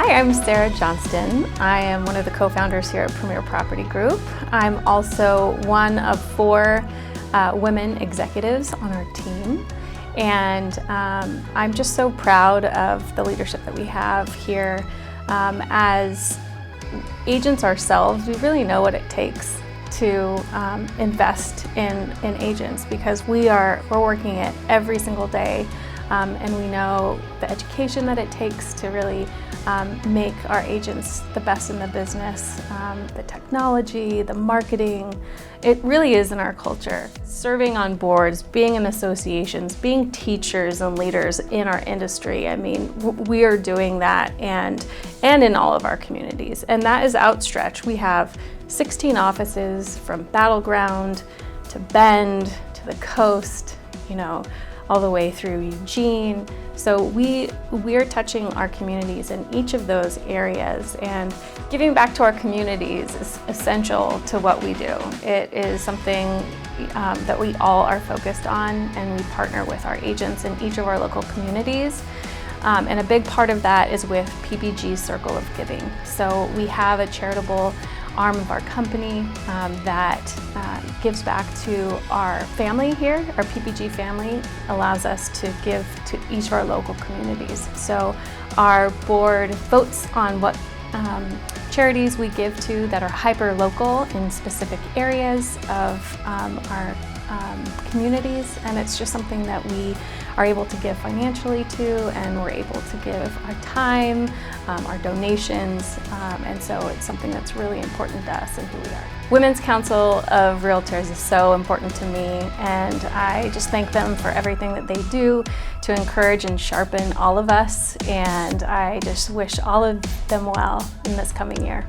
Hi, I'm Sarah Johnston. I am one of the co-founders here at Premier Property Group. I'm also one of 4 women executives on our team. And I'm just so proud of the leadership that we have here. As agents ourselves, we really know what it takes to invest in agents, because we're working it every single day. And we know the education that it takes to really make our agents the best in the business. The technology, the marketing, it really is in our culture. Serving on boards, being in associations, being teachers and leaders in our industry. I mean, we are doing that and in all of our communities. And that is outstretched. We have 16 offices from Battleground to Bend to the coast, all the way through Eugene. So we're touching our communities in each of those areas, and giving back to our communities is essential to what we do. It is something that we all are focused on, and we partner with our agents in each of our local communities. And a big part of that is with PPG's Circle of Giving. So we have a charitable arm of our company that gives back to our family here. Our PPG family allows us to give to each of our local communities. So our board votes on what charities we give to that are hyper-local in specific areas of our communities, and it's just something that we are able to give financially to, and we're able to give our time, our donations, and so it's something that's really important to us and who we are. Women's Council of Realtors is so important to me, and I just thank them for everything that they do to encourage and sharpen all of us, and I just wish all of them well in this coming year.